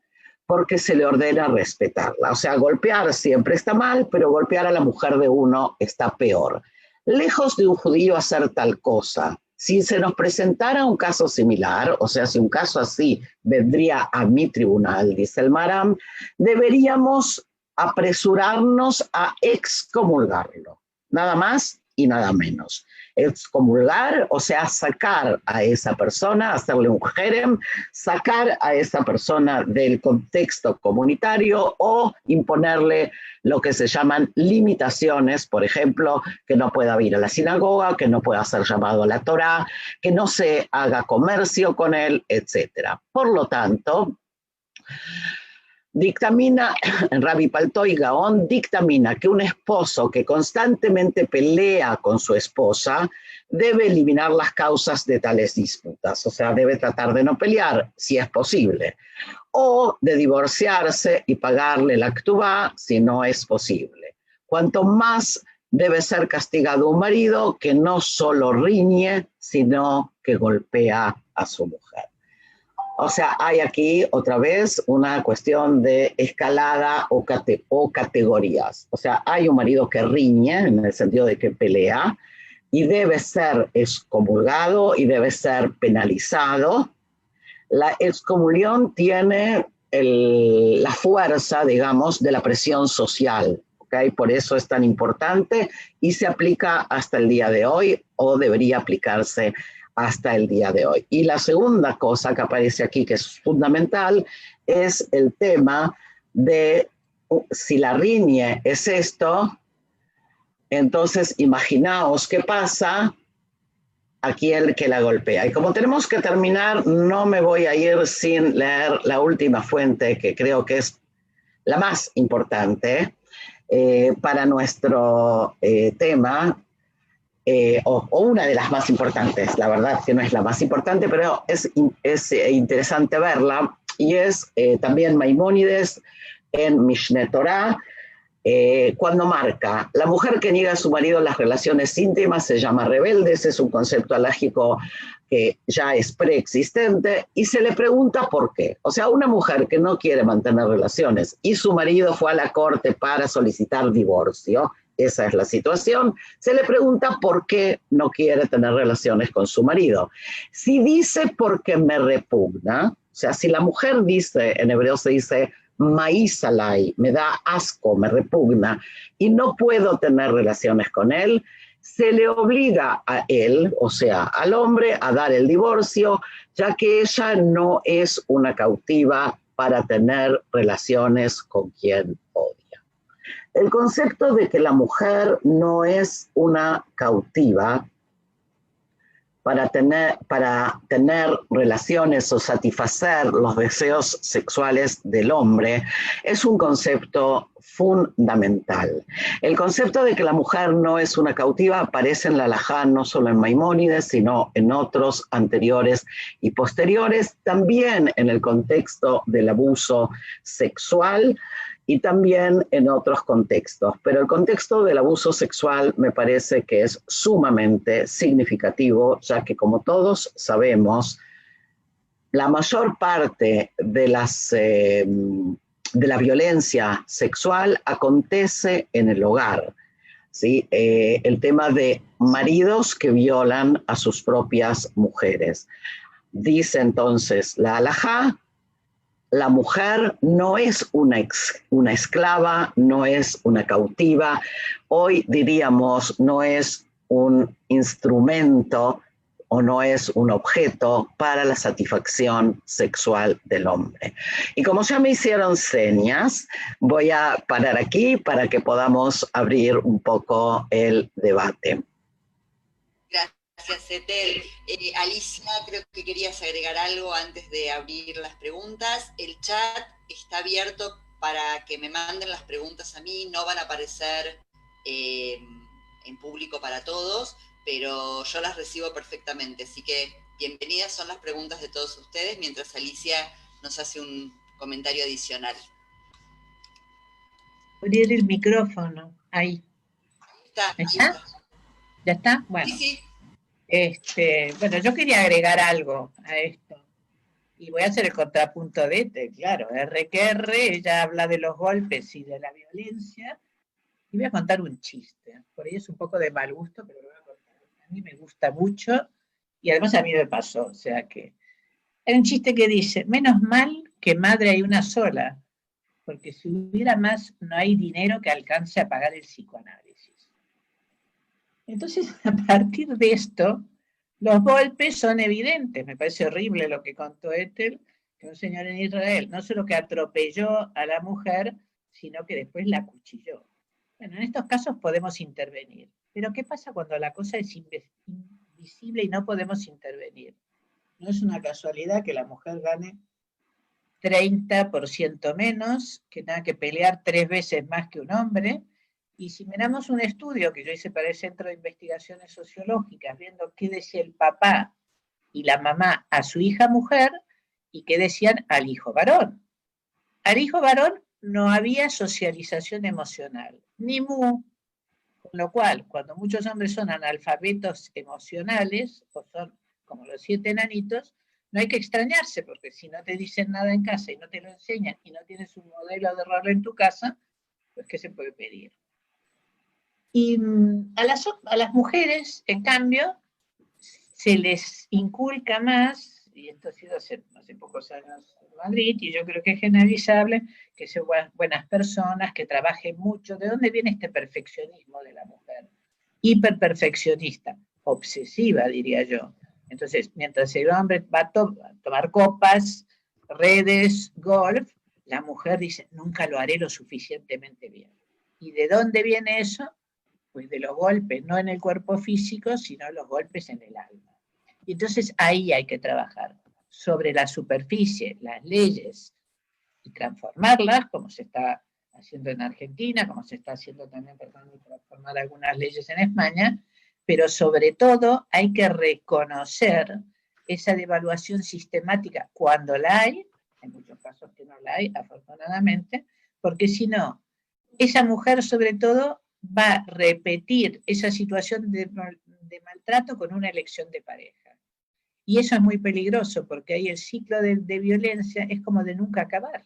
Speaker 6: porque se le ordena respetarla. O sea, golpear siempre está mal, pero golpear a la mujer de uno está peor. Lejos de un judío hacer tal cosa, si se nos presentara un caso similar, o sea, si un caso así vendría a mi tribunal, dice el Maram, deberíamos apresurarnos a excomulgarlo, nada más y nada menos. Excomulgar, o sea, sacar a esa persona, hacerle un jerem, sacar a esa persona del contexto comunitario o imponerle lo que se llaman limitaciones, por ejemplo, que no pueda ir a la sinagoga, que no pueda ser llamado a la Torá, que no se haga comercio con él, etc. Por lo tanto, dictamina, Rabbi Paltoy Gaón dictamina que un esposo que constantemente pelea con su esposa debe eliminar las causas de tales disputas, o sea, debe tratar de no pelear si es posible, o de divorciarse y pagarle la ktubá si no es posible. Cuanto más debe ser castigado un marido que no solo riñe, sino que golpea a su mujer. O sea, hay aquí otra vez una cuestión de escalada o categorías. O sea, hay un marido que riñe, en el sentido de que pelea, y debe ser excomulgado y debe ser penalizado. La excomunión tiene la fuerza, digamos, de la presión social. ¿Okay? Por eso es tan importante y se aplica hasta el día de hoy, o debería aplicarse hasta el día de hoy. Y la segunda cosa que aparece aquí, que es fundamental, es el tema de si la riñe es esto, entonces imaginaos qué pasa a quien que la golpea. Y como tenemos que terminar, no me voy a ir sin leer la última fuente, que creo que es la más importante para nuestro tema, o una de las más importantes, la verdad que no es la más importante, pero es interesante verla, y es también Maimónides en Mishneh Torah, cuando marca, la mujer que niega a su marido las relaciones íntimas se llama rebelde. Ese es un concepto alágico que ya es preexistente, y se le pregunta por qué. O sea, una mujer que no quiere mantener relaciones y su marido fue a la corte para solicitar divorcio, esa es la situación, se le pregunta por qué no quiere tener relaciones con su marido. Si dice porque me repugna, o sea, si la mujer dice, en hebreo se dice maízalai, me da asco, me repugna, y no puedo tener relaciones con él, se le obliga a él, o sea, al hombre, a dar el divorcio, ya que ella no es una cautiva para tener relaciones con quien odia. El concepto de que la mujer no es una cautiva para tener relaciones o satisfacer los deseos sexuales del hombre es un concepto fundamental. El concepto de que la mujer no es una cautiva aparece en la halajá no solo en Maimónides, sino en otros anteriores y posteriores, también en el contexto del abuso sexual y también en otros contextos. Pero el contexto del abuso sexual me parece que es sumamente significativo, ya que, como todos sabemos, la mayor parte de la violencia sexual acontece en el hogar, ¿sí? El tema de maridos que violan a sus propias mujeres. Dice entonces la halajá, la mujer no es una esclava, no es una cautiva, hoy diríamos no es un instrumento o no es un objeto para la satisfacción sexual del hombre. Y como ya me hicieron señas, voy a parar aquí para que podamos abrir un poco el debate.
Speaker 1: Gracias, Ethel. Alicia, creo que querías agregar algo antes de abrir las preguntas. El chat está abierto para que me manden las preguntas a mí, no van a aparecer en público para todos, pero yo las recibo perfectamente, así que bienvenidas son las preguntas de todos ustedes, mientras Alicia nos hace un comentario adicional.
Speaker 5: Abrir el micrófono, ahí.
Speaker 1: ¿Está?
Speaker 5: ¿Está? ¿Ya está? Bueno.
Speaker 1: Sí, sí.
Speaker 5: Bueno, yo quería agregar algo a esto. Y voy a hacer el contrapunto de este, claro. R que R, ella habla de los golpes y de la violencia. Y voy a contar un chiste. Por ahí es un poco de mal gusto, pero lo voy a contar. A mí me gusta mucho y además a mí me pasó. O sea que hay un chiste que dice, menos mal que madre hay una sola, porque si hubiera más, no hay dinero que alcance a pagar el psicoanálisis. Entonces, a partir de esto, los golpes son evidentes. Me parece horrible lo que contó Ethel, que un señor en Israel no solo que atropelló a la mujer, sino que después la acuchilló. Bueno, en estos casos podemos intervenir. Pero ¿qué pasa cuando la cosa es invisible y no podemos intervenir? No es una casualidad que la mujer gane 30% menos, que tenga que pelear 3 veces más que un hombre. Y si miramos un estudio que yo hice para el Centro de Investigaciones Sociológicas, viendo qué decía el papá y la mamá a su hija mujer y qué decían al hijo varón. Al hijo varón no había socialización emocional, ni mu, con lo cual, cuando muchos hombres son analfabetos emocionales, o son como los 7 enanitos, no hay que extrañarse, porque si no te dicen nada en casa y no te lo enseñan y no tienes un modelo de rol en tu casa, pues ¿qué se puede pedir? Y a las mujeres, en cambio, se les inculca más, y esto ha sido hace pocos años en Madrid, y yo creo que es generalizable, que sean buenas personas, que trabajen mucho. ¿De dónde viene este perfeccionismo de la mujer? Hiperperfeccionista, obsesiva, diría yo. Entonces, mientras el hombre va a tomar copas, redes, golf, la mujer dice, nunca lo haré lo suficientemente bien. ¿Y de dónde viene eso? Pues de los golpes, no en el cuerpo físico, sino los golpes en el alma. Y entonces ahí hay que trabajar, sobre la superficie, las leyes, y transformarlas, como se está haciendo en Argentina, como se está haciendo también tratando de transformar algunas leyes en España, pero sobre todo hay que reconocer esa devaluación sistemática cuando la hay, en muchos casos que no la hay, afortunadamente, porque si no, esa mujer sobre todo va a repetir esa situación de maltrato con una elección de pareja. Y eso es muy peligroso, porque ahí el ciclo de violencia es como de nunca acabar.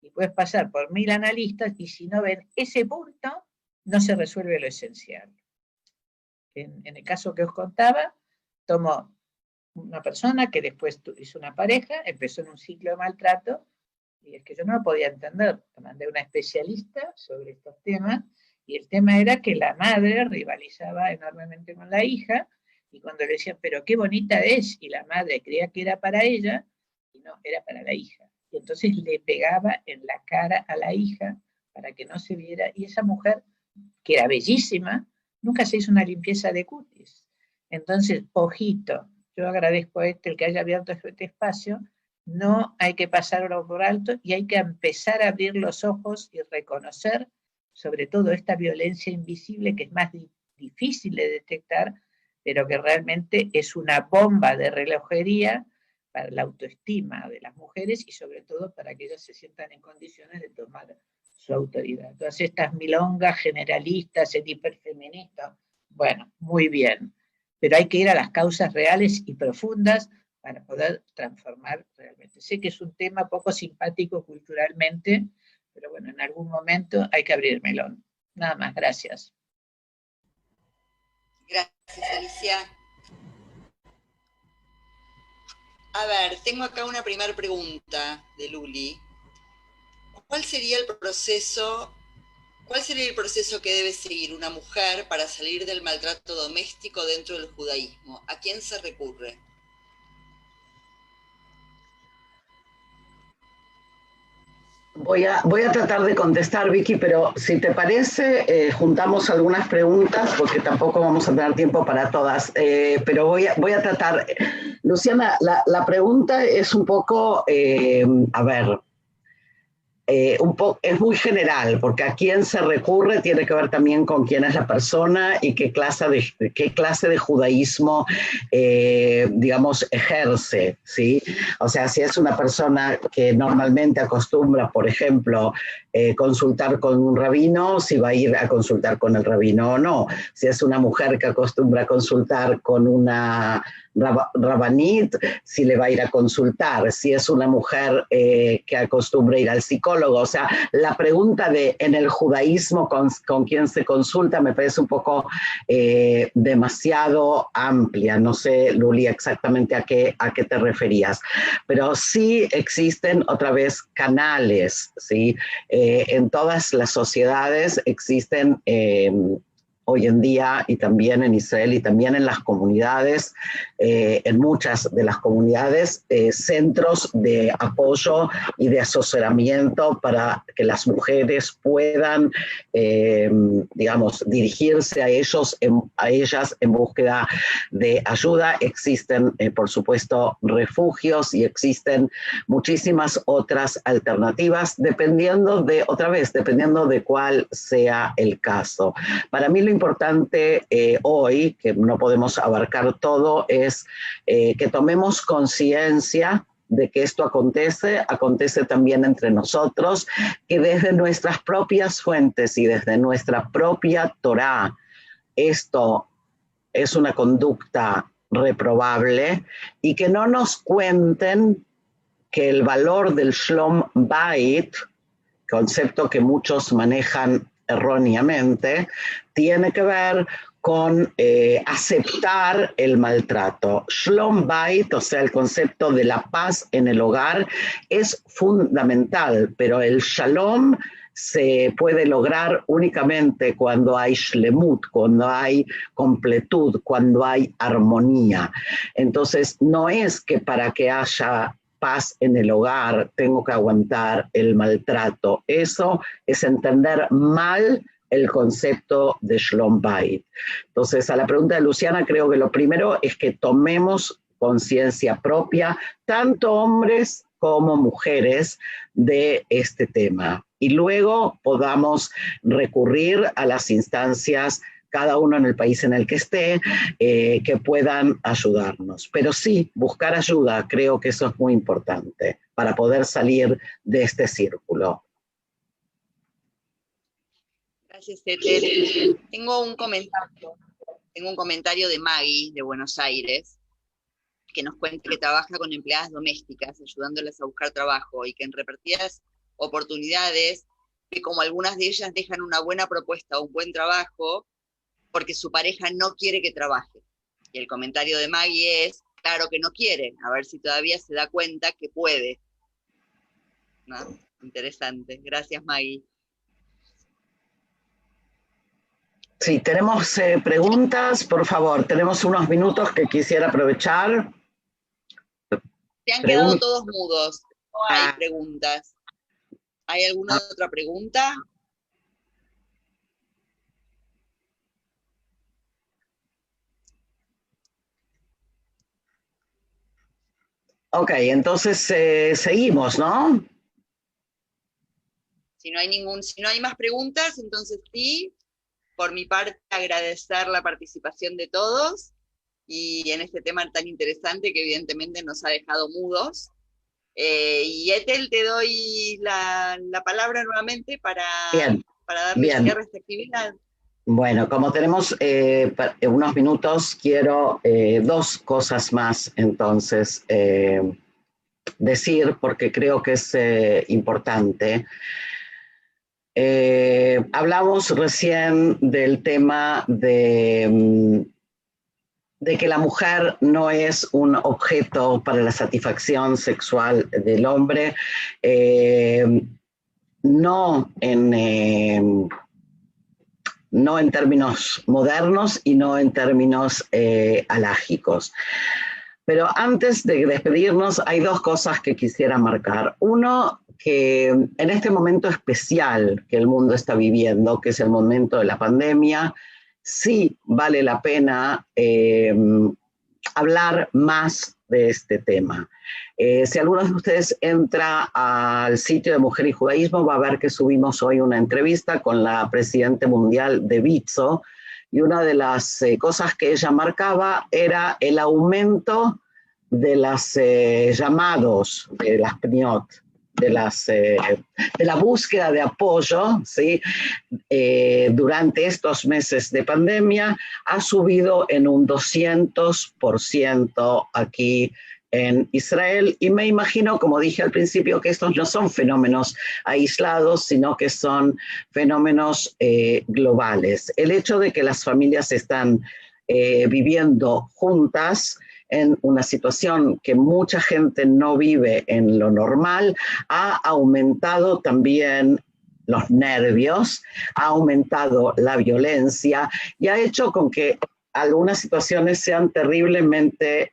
Speaker 5: Y puedes pasar por 1000 analistas y si no ven ese punto, no se resuelve lo esencial. En el caso que os contaba, tomó una persona que después hizo una pareja, empezó en un ciclo de maltrato, y es que yo no lo podía entender. Le mandé a una especialista sobre estos temas, y el tema era que la madre rivalizaba enormemente con la hija, y cuando le decían, pero qué bonita es, y la madre creía que era para ella, y no, era para la hija. Y entonces le pegaba en la cara a la hija para que no se viera, y esa mujer, que era bellísima, nunca se hizo una limpieza de cutis. Entonces, ojito, yo agradezco a el que haya abierto este espacio, no hay que pasarlo por alto y hay que empezar a abrir los ojos y reconocer sobre todo esta violencia invisible que es más difícil de detectar, pero que realmente es una bomba de relojería para la autoestima de las mujeres y sobre todo para que ellas se sientan en condiciones de tomar su autoridad. Todas estas milongas generalistas, el hiperfeminista, bueno, muy bien, pero hay que ir a las causas reales y profundas para poder transformar realmente. Sé que es un tema poco simpático culturalmente, pero bueno, en algún momento hay que abrir melón. Nada más, gracias.
Speaker 1: Gracias, Alicia. A ver, tengo acá una primera pregunta de Luli. ¿Cuál sería el proceso ¿Cuál sería el proceso que debe seguir una mujer para salir del maltrato doméstico dentro del judaísmo? ¿A quién se recurre?
Speaker 6: Voy a tratar de contestar, Vicky, pero si te parece, juntamos algunas preguntas, porque tampoco vamos a tener tiempo para todas, pero voy a tratar. Luciana, la pregunta es un poco, a ver, es muy general, porque a quién se recurre tiene que ver también con quién es la persona y qué clase de judaísmo, digamos, ejerce, ¿sí? O sea, si es una persona que normalmente acostumbra, por ejemplo, consultar con un rabino, si va a ir a consultar con el rabino o no. Si es una mujer que acostumbra a consultar con una rabanit, si le va a ir a consultar. Si es una mujer que acostumbra a ir al psicólogo. O sea, la pregunta de en el judaísmo con quién se consulta me parece un poco demasiado amplia. No sé, Luli, exactamente a qué te referías. Pero sí existen otra vez canales, ¿sí? En todas las sociedades existen hoy en día, y también en Israel y también en las comunidades, en muchas de las comunidades, centros de apoyo y de asesoramiento para que las mujeres puedan, digamos, dirigirse a ellas en búsqueda de ayuda. Existen, por supuesto, refugios y existen muchísimas otras alternativas, dependiendo de cuál sea el caso. Para mí lo importante hoy, que no podemos abarcar todo, es que tomemos conciencia de que esto acontece también entre nosotros, que desde nuestras propias fuentes y desde nuestra propia Torá, esto es una conducta reprobable, y que no nos cuenten que el valor del Shlom Bait, concepto que muchos manejan erróneamente, tiene que ver con aceptar el maltrato. Shlom Bait, o sea, el concepto de la paz en el hogar, es fundamental, pero el Shalom se puede lograr únicamente cuando hay shlemut, cuando hay completud, cuando hay armonía. Entonces, no es que para que haya paz en el hogar tengo que aguantar el maltrato. Eso es entender mal el concepto de Shlom Bait. Entonces, a la pregunta de Luciana, creo que lo primero es que tomemos conciencia propia, tanto hombres como mujeres, de este tema. Y luego podamos recurrir a las instancias, cada uno en el país en el que esté, que puedan ayudarnos. Pero sí, buscar ayuda, creo que eso es muy importante para poder salir de este círculo.
Speaker 1: Gracias, Ethel. Tengo un comentario de Maggie, de Buenos Aires, que nos cuenta que trabaja con empleadas domésticas, ayudándolas a buscar trabajo, y que en repetidas oportunidades, que como algunas de ellas dejan una buena propuesta o un buen trabajo, porque su pareja no quiere que trabaje. Y el comentario de Maggie es, claro que no quiere, a ver si todavía se da cuenta que puede. ¿No? Interesante. Gracias, Maggie.
Speaker 6: Sí, tenemos preguntas, por favor. Tenemos unos minutos que quisiera aprovechar.
Speaker 1: Se han quedado todos mudos. No hay preguntas. ¿Hay alguna otra pregunta?
Speaker 6: Ok, entonces seguimos, ¿no?
Speaker 1: Si no hay más preguntas, entonces sí, por mi parte agradecer la participación de todos y en este tema tan interesante que evidentemente nos ha dejado mudos. Y Ethel, te doy la palabra nuevamente para darle cierre a esta actividad.
Speaker 6: Bueno, como tenemos unos minutos, quiero dos cosas más entonces decir, porque creo que es importante. Hablamos recién del tema de que la mujer no es un objeto para la satisfacción sexual del hombre, no en no en términos modernos y no en términos alágicos. Pero antes de despedirnos, hay dos cosas que quisiera marcar. Uno, que en este momento especial que el mundo está viviendo, que es el momento de la pandemia, sí vale la pena hablar más de este tema. Si alguno de ustedes entra al sitio de Mujer y Judaísmo, va a ver que subimos hoy una entrevista con la presidenta mundial de Bitso, y una de las cosas que ella marcaba era el aumento de los llamados, de las pniot, de la búsqueda de apoyo, ¿sí? Durante estos meses de pandemia ha subido en un 200% aquí en Israel, y me imagino, como dije al principio, que estos no son fenómenos aislados, sino que son fenómenos globales. El hecho de que las familias están viviendo juntas en una situación que mucha gente no vive en lo normal, ha aumentado también los nervios, ha aumentado la violencia y ha hecho con que algunas situaciones sean terriblemente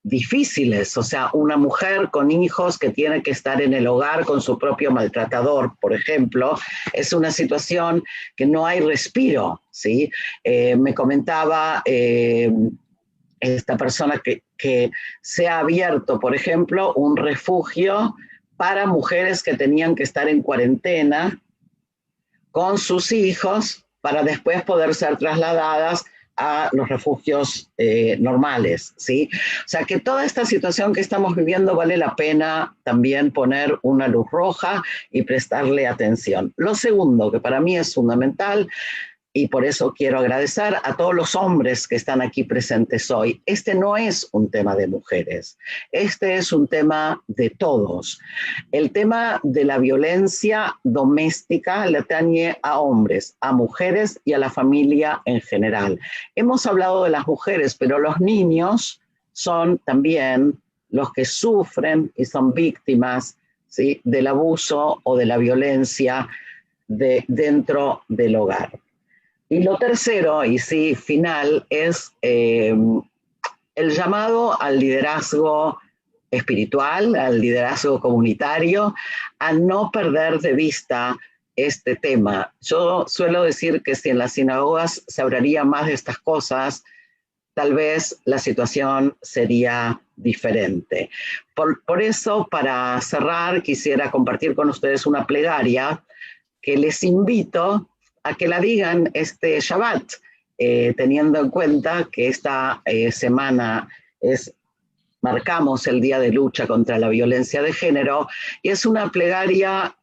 Speaker 6: difíciles. O sea, una mujer con hijos que tiene que estar en el hogar con su propio maltratador, por ejemplo, es una situación que no hay respiro, ¿sí? Me comentaba esta persona que se ha abierto, por ejemplo, un refugio para mujeres que tenían que estar en cuarentena con sus hijos para después poder ser trasladadas a los refugios normales, ¿sí? O sea que toda esta situación que estamos viviendo vale la pena también poner una luz roja y prestarle atención. Lo segundo, que para mí es fundamental, y por eso quiero agradecer a todos los hombres que están aquí presentes hoy. Este no es un tema de mujeres, este es un tema de todos. El tema de la violencia doméstica le atañe a hombres, a mujeres y a la familia en general. Hemos hablado de las mujeres, pero los niños son también los que sufren y son víctimas, ¿sí?, del abuso o de la violencia dentro del hogar. Y lo tercero, y sí, final, es el llamado al liderazgo espiritual, al liderazgo comunitario, a no perder de vista este tema. Yo suelo decir que si en las sinagogas se hablaría más de estas cosas, tal vez la situación sería diferente. Por eso, para cerrar, quisiera compartir con ustedes una plegaria que les invito a que la digan este Shabbat, teniendo en cuenta que esta semana marcamos el Día de Lucha contra la Violencia de Género, y es una plegaria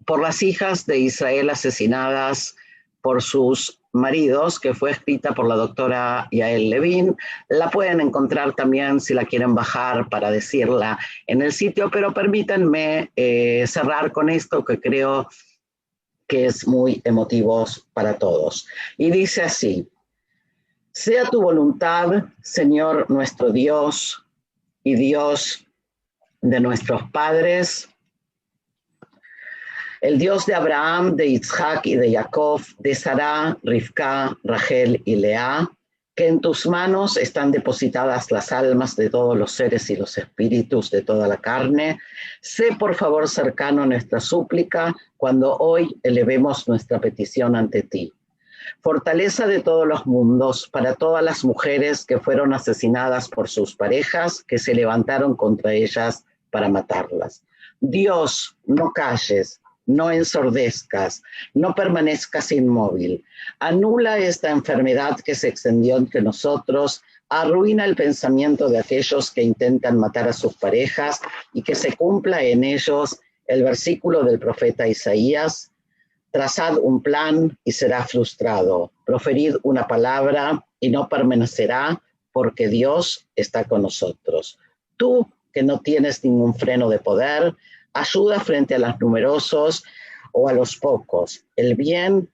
Speaker 6: por las hijas de Israel asesinadas por sus maridos, que fue escrita por la doctora Yael Levin. La pueden encontrar también si la quieren bajar para decirla en el sitio, pero permítanme cerrar con esto que creo que es muy emotivo para todos. Y dice así: sea tu voluntad, Señor nuestro Dios y Dios de nuestros padres, el Dios de Abraham, de Isaac y de Jacob, de Sará, Rivka, Rachel y Lea, que en tus manos están depositadas las almas de todos los seres y los espíritus de toda la carne. Sé por favor cercano a nuestra súplica cuando hoy elevemos nuestra petición ante ti. Fortaleza de todos los mundos para todas las mujeres que fueron asesinadas por sus parejas, que se levantaron contra ellas para matarlas. Dios, no calles, no ensordezcas, no permanezcas inmóvil. Anula esta enfermedad que se extendió entre nosotros, arruina el pensamiento de aquellos que intentan matar a sus parejas y que se cumpla en ellos el versículo del profeta Isaías: trazad un plan y será frustrado, proferid una palabra y no permanecerá, porque Dios está con nosotros. Tú, que no tienes ningún freno de poder, ayuda frente a los numerosos o a los pocos. El bien,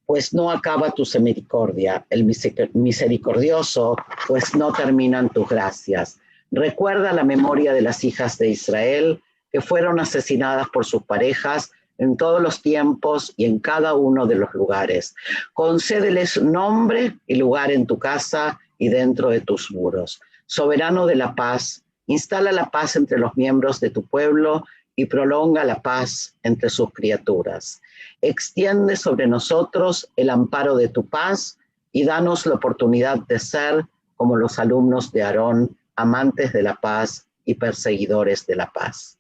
Speaker 6: pues no acaba tu misericordia. El misericordioso, pues no terminan tus gracias. Recuerda la memoria de las hijas de Israel que fueron asesinadas por sus parejas en todos los tiempos y en cada uno de los lugares. Concédeles nombre y lugar en tu casa y dentro de tus muros. Soberano de la paz, instala la paz entre los miembros de tu pueblo y prolonga la paz entre sus criaturas. Extiende sobre nosotros el amparo de tu paz y danos la oportunidad de ser como los alumnos de Aarón, amantes de la paz y perseguidores de la paz.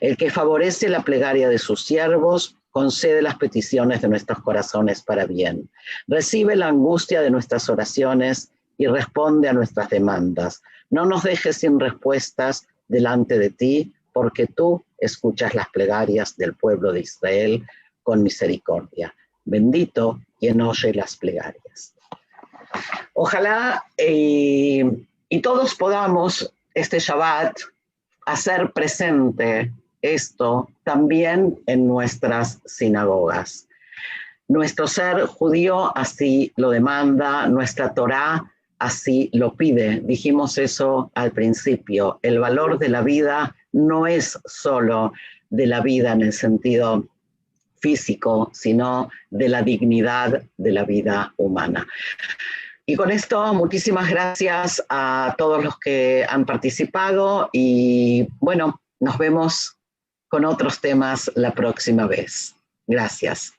Speaker 6: El que favorece la plegaria de sus siervos, concede las peticiones de nuestros corazones para bien. Recibe la angustia de nuestras oraciones y responde a nuestras demandas. No nos dejes sin respuestas delante de ti, porque tú escuchas las plegarias del pueblo de Israel con misericordia. Bendito quien oye las plegarias. Ojalá y todos podamos este Shabbat hacer presente esto también en nuestras sinagogas. Nuestro ser judío así lo demanda, nuestra Torá así lo pide. Dijimos eso al principio. El valor de la vida no es solo de la vida en el sentido físico, sino de la dignidad de la vida humana. Y con esto, muchísimas gracias a todos los que han participado y bueno, nos vemos con otros temas la próxima vez. Gracias.